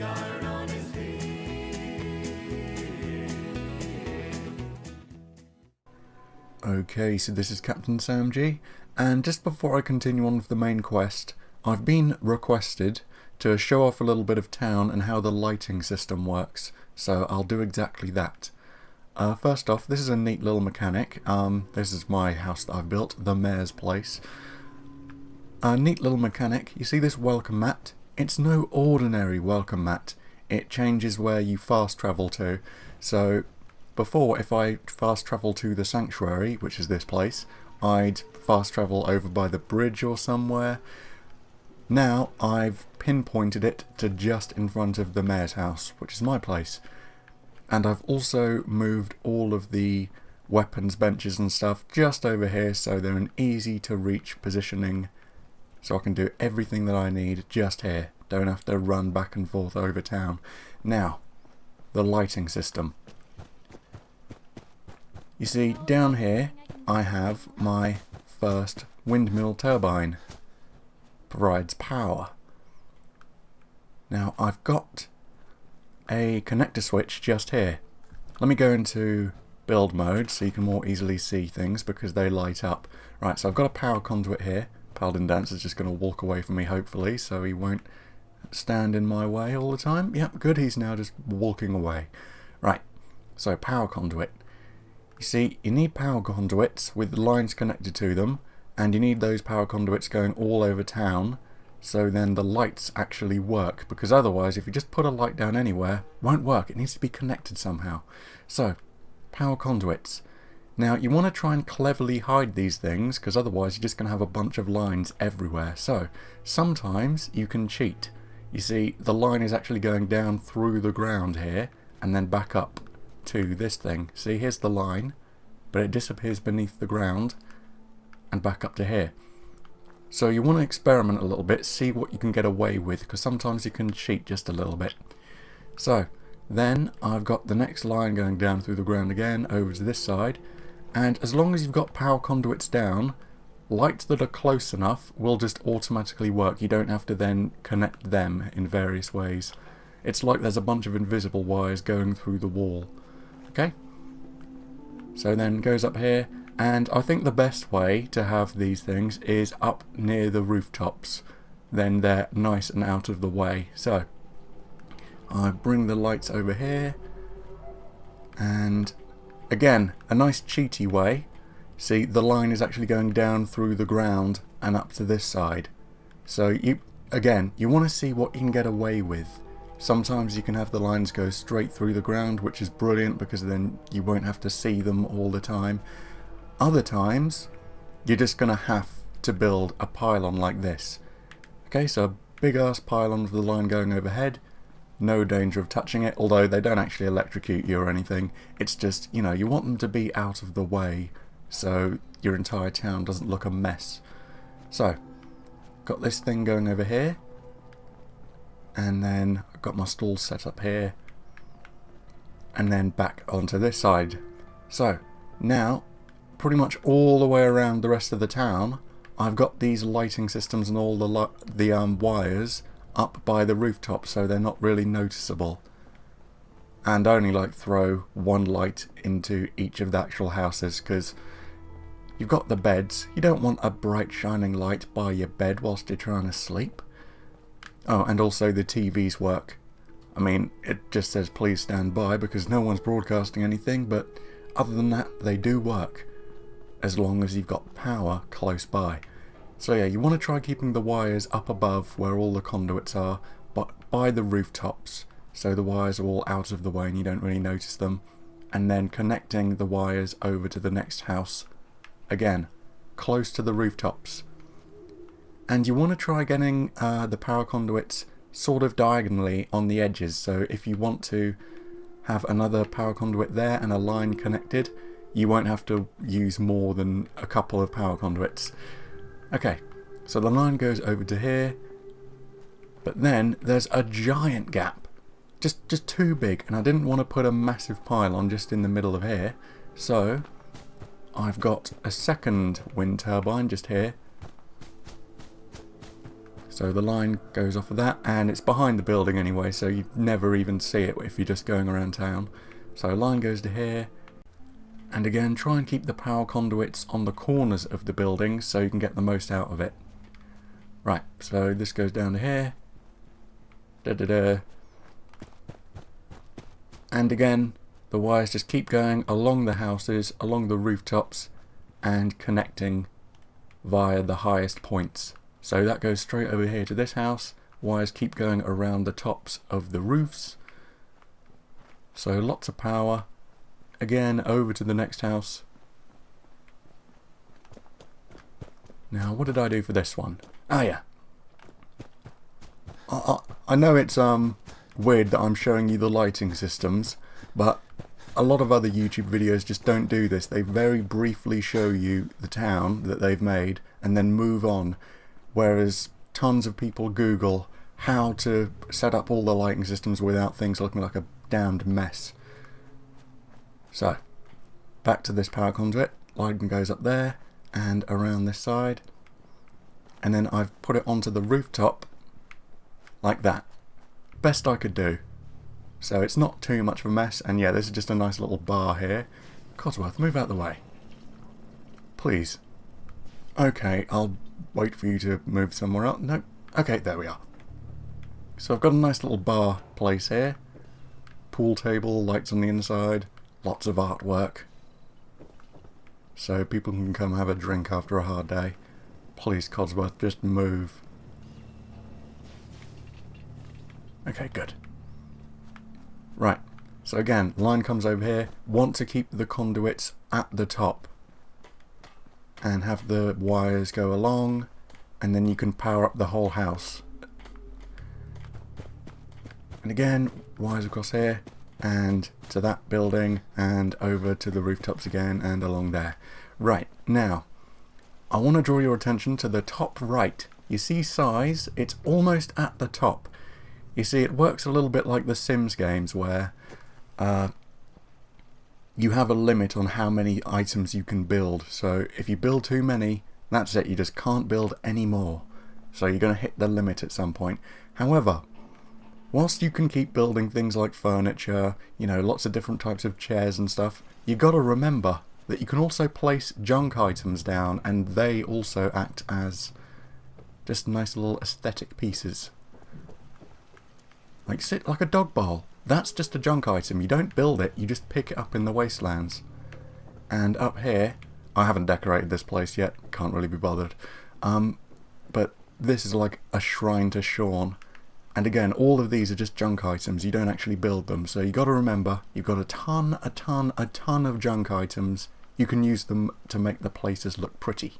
pig iron on his head. Okay, so this is Captain Sam G, and just before I continue on with the main quest, I've been requested to show off a little bit of town and how the lighting system works, so I'll do exactly that. First off, this is a neat little mechanic. This is my house that I've built, the Mayor's Place. A neat little mechanic. You see this welcome mat? It's no ordinary welcome mat. It changes where you fast travel to. So before, if I fast travel to the sanctuary, which is this place, I'd fast travel over by the bridge or somewhere. Now I've pinpointed it to just in front of the Mayor's house, which is my place. And I've also moved all of the weapons benches and stuff just over here, so they're in easy to reach positioning, so I can do everything that I need just here. Don't have to run back and forth over town. Now, the lighting system. You see, down here I have my first windmill turbine. Provides power. Now I've got a connector switch just here. Let me go into build mode so you can more easily see things because they light up. Right, so I've got a power conduit here. Paladin Dance is just going to walk away from me hopefully, so he won't stand in my way all the time. Yep, good, he's now just walking away. Right, so power conduit. You see, you need power conduits with lines connected to them, and you need those power conduits going all over town, so then the lights actually work, because otherwise if you just put a light down anywhere, it won't work. It needs to be connected somehow. So, power conduits. Now you want to try and cleverly hide these things, because otherwise you're just going to have a bunch of lines everywhere. So, sometimes you can cheat. You see, the line is actually going down through the ground here, and then back up to this thing. See, here's the line, but it disappears beneath the ground, and back up to here. So you want to experiment a little bit, see what you can get away with, because sometimes you can cheat just a little bit. So then I've got the next line going down through the ground again over to this side, and as long as you've got power conduits down, lights that are close enough will just automatically work. You don't have to then connect them in various ways. It's like there's a bunch of invisible wires going through the wall. Okay? So then it goes up here. And I think the best way to have these things is up near the rooftops. Then they're nice and out of the way. So I bring the lights over here. And again, a nice cheaty way. See, the line is actually going down through the ground and up to this side. So you want to see what you can get away with. Sometimes you can have the lines go straight through the ground, which is brilliant because then you won't have to see them all the time. Other times, you're just going to have to build a pylon like this. Okay, so a big ass pylon with the line going overhead. No danger of touching it, although they don't actually electrocute you or anything. It's just, you know, you want them to be out of the way so your entire town doesn't look a mess. So, got this thing going over here. And then I've got my stalls set up here. And then back onto this side. So, now pretty much all the way around the rest of the town, I've got these lighting systems and all the wires up by the rooftop, so they're not really noticeable. And I only like throw one light into each of the actual houses, because you've got the beds. You don't want a bright shining light by your bed whilst you're trying to sleep. Oh, and also the TVs work. I mean, it just says please stand by because no one's broadcasting anything, but other than that, they do work. As long as you've got power close by. So yeah, you want to try keeping the wires up above where all the conduits are, but by the rooftops, so the wires are all out of the way and you don't really notice them, and then connecting the wires over to the next house, again, close to the rooftops. And you want to try getting the power conduits sort of diagonally on the edges, so if you want to have another power conduit there and a line connected, you won't have to use more than a couple of power conduits. Okay, so the line goes over to here, but then there's a giant gap, just too big, and I didn't want to put a massive pylon just in the middle of here, so I've got a second wind turbine just here, So the line goes off of that, and it's behind the building anyway, so you never even see it if you're just going around town. So line goes to here, and again try and keep the power conduits on the corners of the building so you can get the most out of it. Right, so this goes down to here. And again, the wires just keep going along the houses, along the rooftops, and connecting via the highest points. So that goes straight over here to this house. Wires keep going around the tops of the roofs. So lots of power. Again, over to the next house. Now, what did I do for this one? Ah, yeah. I know it's weird that I'm showing you the lighting systems, but a lot of other YouTube videos just don't do this. They very briefly show you the town that they've made and then move on, whereas tons of people Google how to set up all the lighting systems without things looking like a damned mess. So, back to this power conduit. Lighting goes up there and around this side, and then I've put it onto the rooftop like that. Best I could do. So it's not too much of a mess, and yeah, this is just a nice little bar here. Codsworth, move out the way. Please. Okay, I'll wait for you to move somewhere else. No. Okay, there we are. So I've got a nice little bar place here. Pool table, lights on the inside, lots of artwork. So people can come have a drink after a hard day. Please, Codsworth, just move. Okay, good. Right, so again, line comes over here. Want to keep the conduits at the top and have the wires go along, and then you can power up the whole house. And again, wires across here and to that building and over to the rooftops again and along there. Right, now I want to draw your attention to the top right. You see size, it's almost at the top. You see, it works a little bit like the Sims games where you have a limit on how many items you can build. So if you build too many, that's it, you just can't build any more. So you're going to hit the limit at some point. However, whilst you can keep building things like furniture, you know, lots of different types of chairs and stuff, you got to remember that you can also place junk items down, and they also act as just nice little aesthetic pieces. Like a dog bowl. That's just a junk item. You don't build it, you just pick it up in the wastelands. And up here, I haven't decorated this place yet, can't really be bothered. But this is like a shrine to Sean. And again, all of these are just junk items, you don't actually build them. So you got to remember, you've got a ton of junk items. You can use them to make the places look pretty.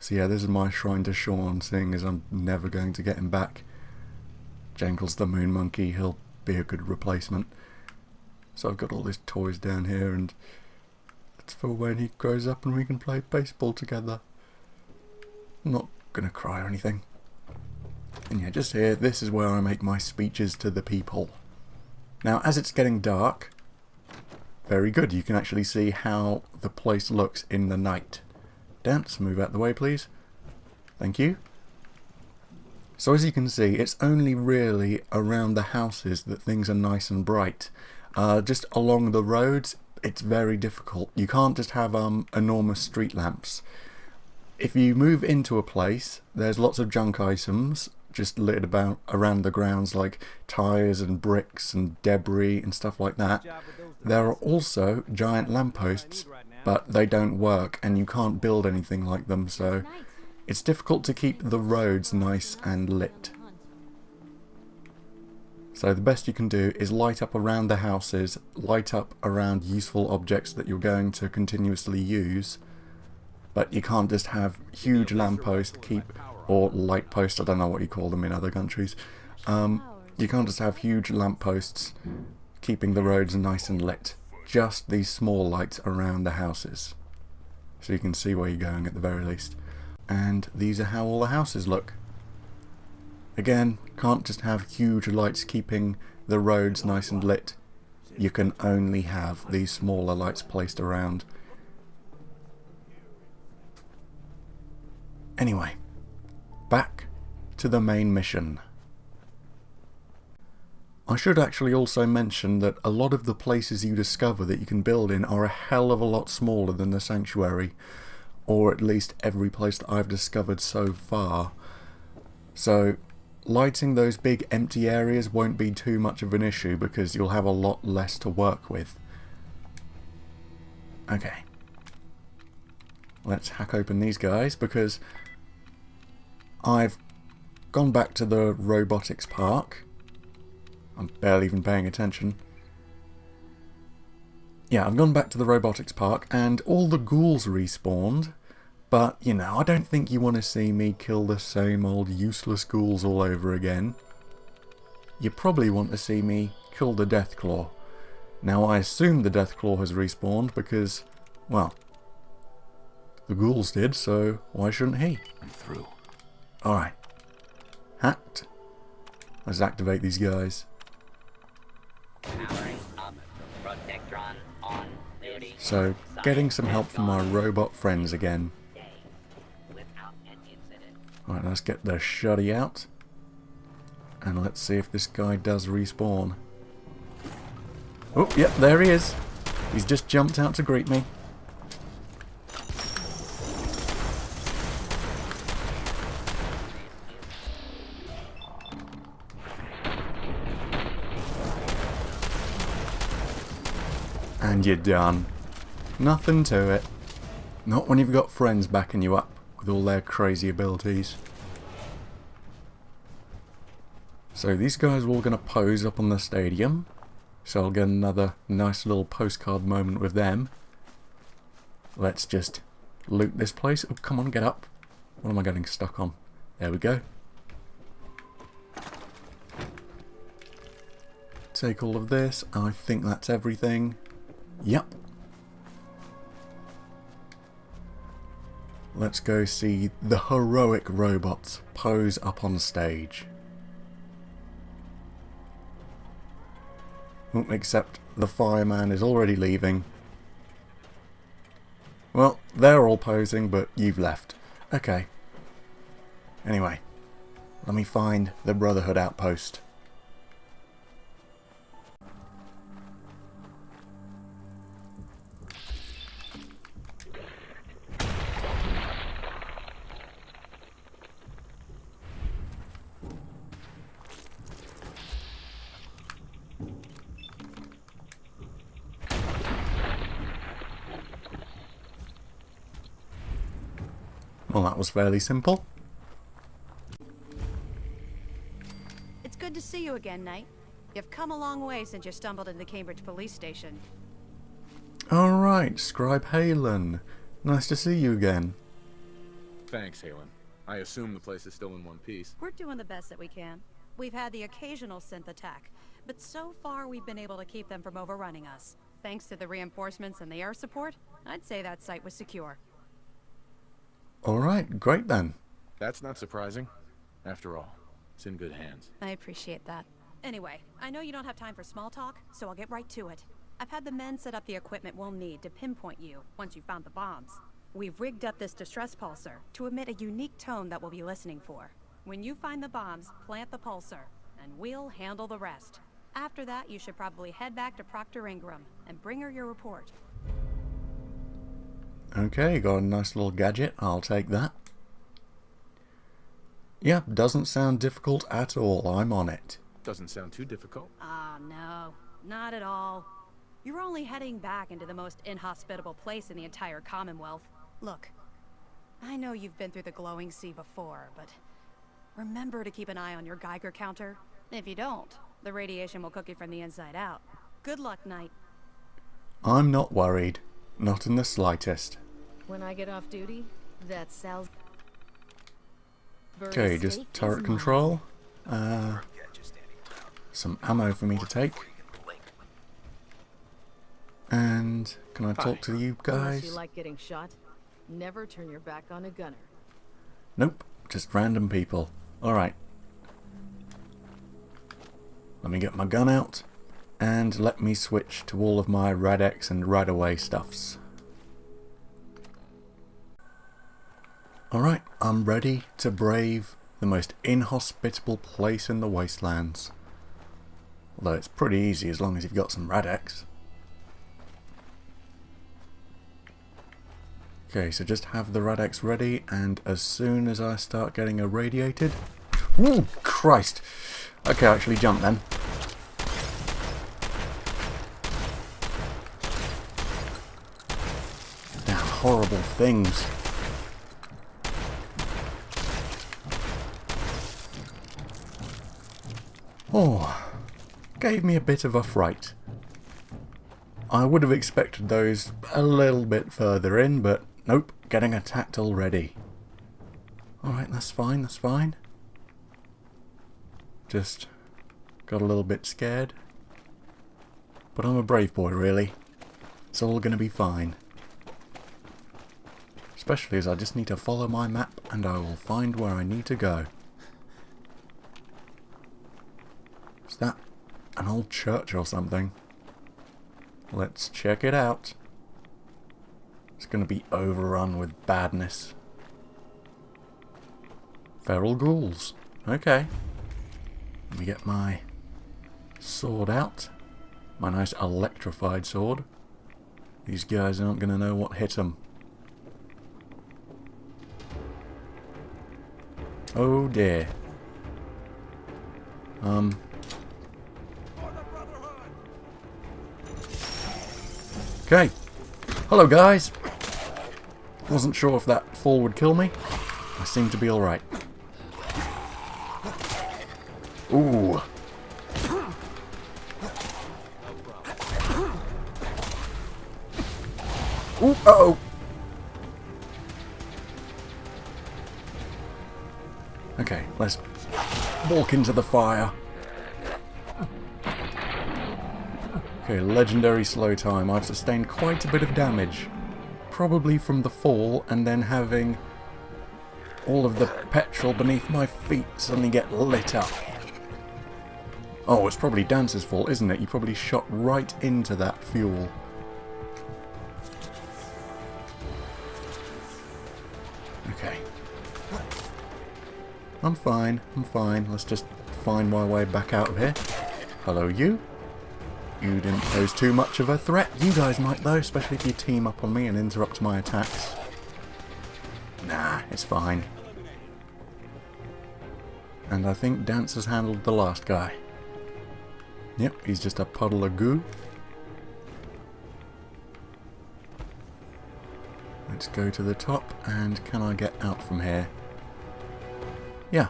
So yeah, this is my shrine to Sean, seeing as I'm never going to get him back. Jangles the moon monkey, he'll be a good replacement. So I've got all these toys down here, and it's for when he grows up and we can play baseball together. I'm not gonna cry or anything. And yeah, just here, this is where I make my speeches to the people. Now, as it's getting dark, very good, you can actually see how the place looks in the night. Dance, move out the way please. Thank you. So as you can see, it's only really around the houses that things are nice and bright. Just along the roads, it's very difficult. You can't just have enormous street lamps. If you move into a place, there's lots of junk items just littered about around the grounds, like tyres and bricks and debris and stuff like that. There are also giant lampposts, but they don't work and you can't build anything like them, so it's difficult to keep the roads nice and lit. So the best you can do is light up around the houses, light up around useful objects that you're going to continuously use, but you can't just have huge lampposts or light posts, I don't know what you call them in other countries. You can't just have huge lampposts keeping the roads nice and lit. Just these small lights around the houses, so you can see where you're going at the very least. And these are how all the houses look. Again, can't just have huge lights keeping the roads nice and lit. You can only have these smaller lights placed around. Anyway, back to the main mission. I should actually also mention that a lot of the places you discover that you can build in are a hell of a lot smaller than the sanctuary, or at least every place that I've discovered so far. So lighting those big empty areas won't be too much of an issue because you'll have a lot less to work with. Okay. Let's hack open these guys because I've gone back to the robotics park. I'm barely even paying attention. Yeah, I've gone back to the robotics park and all the ghouls respawned. But, you know, I don't think you want to see me kill the same old useless ghouls all over again. You probably want to see me kill the Deathclaw. Now, I assume the Deathclaw has respawned because, well, the ghouls did, so why shouldn't he? I'm through. Alright. Hacked. Let's activate these guys. Powering up. Protectron on duty. So, getting some help from my robot friends again. Without an incident. Alright, let's get the shotty out. And let's see if this guy does respawn. Oh, yep, there he is. He's just jumped out to greet me. And you're done. Nothing to it. Not when you've got friends backing you up with all their crazy abilities. So these guys are all going to pose up on the stadium. So I'll get another nice little postcard moment with them. Let's just loot this place. Oh, come on, get up. What am I getting stuck on? There we go. Take all of this. I think that's everything. Yep. Let's go see the heroic robots pose up on stage. Oh, except the fireman is already leaving. Well, they're all posing, but you've left. Okay. Anyway, let me find the Brotherhood outpost. Well, that was fairly simple. It's good to see you again, Knight. You've come a long way since you stumbled into the Cambridge police station. Alright, Scribe Halen. Nice to see you again. Thanks, Halen. I assume the place is still in one piece. We're doing the best that we can. We've had the occasional synth attack, but so far we've been able to keep them from overrunning us. Thanks to the reinforcements and the air support, I'd say that site was secure. Alright, great then. That's not surprising. After all, it's in good hands. I appreciate that. Anyway, I know you don't have time for small talk, so I'll get right to it. I've had the men set up the equipment we'll need to pinpoint you once you've found the bombs. We've rigged up this distress pulsar to emit a unique tone that we'll be listening for. When you find the bombs, plant the pulsar, and we'll handle the rest. After that, you should probably head back to Proctor Ingram and bring her your report. Okay, got a nice little gadget. I'll take that. Yeah, doesn't sound difficult at all. I'm on it. Doesn't sound too difficult. Ah, no. Not at all. You're only heading back into the most inhospitable place in the entire Commonwealth. Look, I know you've been through the glowing sea before, but remember to keep an eye on your Geiger counter. If you don't, the radiation will cook you from the inside out. Good luck, Knight. I'm not worried. Not in the slightest. When I get off duty, that Sal's... Okay, just turret control. Some ammo for me to take. And can I talk to you Unless you guys? like getting shot, never turn your back on a gunner. Nope, just random people. Alright. Let me get my gun out. And let me switch to all of my Rad-X and Radaway stuffs. Alright, I'm ready to brave the most inhospitable place in the wastelands. Although it's pretty easy as long as you've got some Rad-X. Okay, so just have the Rad-X ready, and as soon as I start getting irradiated... Ooh, Christ! Okay, I actually jump then. Damn horrible things. Oh, gave me a bit of a fright. I would have expected those a little bit further in, but nope, getting attacked already. Alright, that's fine, that's fine. Just got a little bit scared. But I'm a brave boy, really. It's all gonna be fine. Especially as I just need to follow my map and I will find where I need to go. Is that an old church or something? Let's check it out. It's going to be overrun with badness. Feral ghouls. Okay. Let me get my sword out. My nice electrified sword. These guys aren't going to know what hit them. Oh dear. Okay. Hello guys. Wasn't sure if that fall would kill me. I seem to be alright. Ooh. Ooh, uh-oh. Okay, let's walk into the fire. Okay, legendary slow time. I've sustained quite a bit of damage. Probably from the fall and then having all of the petrol beneath my feet suddenly get lit up. Oh, it's probably Dance's fault, isn't it? You probably shot right into that fuel. Okay. I'm fine, I'm fine. Let's just find my way back out of here. Hello, you. You didn't pose too much of a threat. You guys might though, especially if you team up on me and interrupt my attacks. Nah, it's fine. And I think Dance has handled the last guy. Yep, he's just a puddle of goo. Let's go to the top, and can I get out from here? Yeah.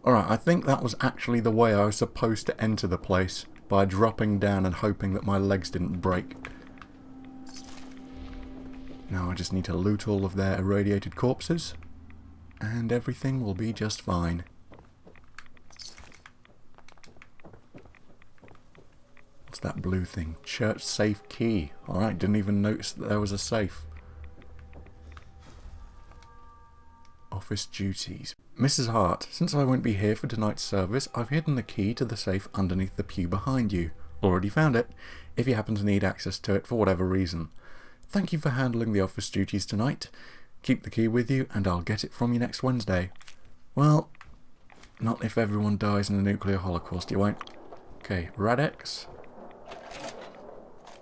Alright, I think that was actually the way I was supposed to enter the place. By dropping down and hoping that my legs didn't break. Now I just need to loot all of their irradiated corpses, and everything will be just fine. What's that blue thing? Church safe key. Alright, didn't even notice that there was a safe. Office duties. Mrs. Hart, since I won't be here for tonight's service, I've hidden the key to the safe underneath the pew behind you. Already found it, if you happen to need access to it for whatever reason. Thank you for handling the office duties tonight. Keep the key with you, and I'll get it from you next Wednesday. Well, not if everyone dies in a nuclear holocaust, you won't. Okay, Rad-X.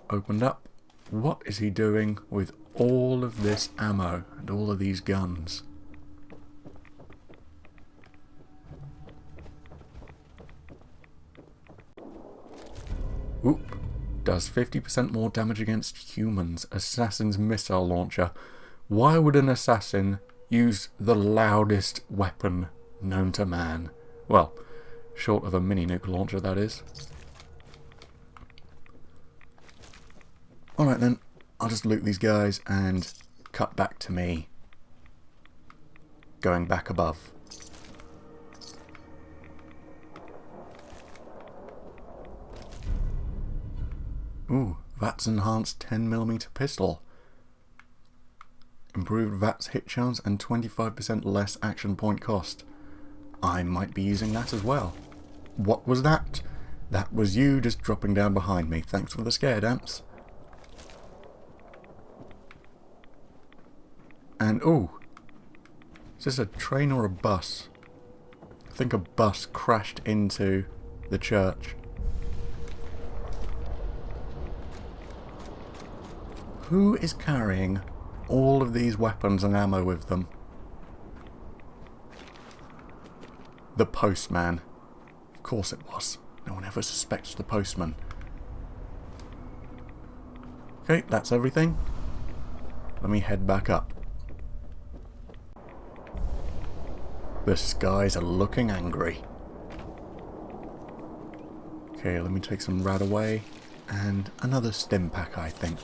Opened up. What is he doing with all of this ammo and all of these guns? Oop. Does 50% more damage against humans. Assassin's missile launcher. Why would an assassin use the loudest weapon known to man? Well, short of a mini nuke launcher, that is. Alright then, I'll just loot these guys and cut back to me. Going back above. Ooh, VATS enhanced 10mm pistol. Improved VATS hit chance and 25% less action point cost. I might be using that as well. What was that? That was you just dropping down behind me. Thanks for the scare, Dance. And ooh, Is this a train or a bus? I think a bus crashed into the church. Who is carrying all of these weapons and ammo with them? The postman. Of course it was. No one ever suspects the postman. Okay, that's everything. Let me head back up. The skies are looking angry. Okay, let me take some rad away. And another stim pack, I think.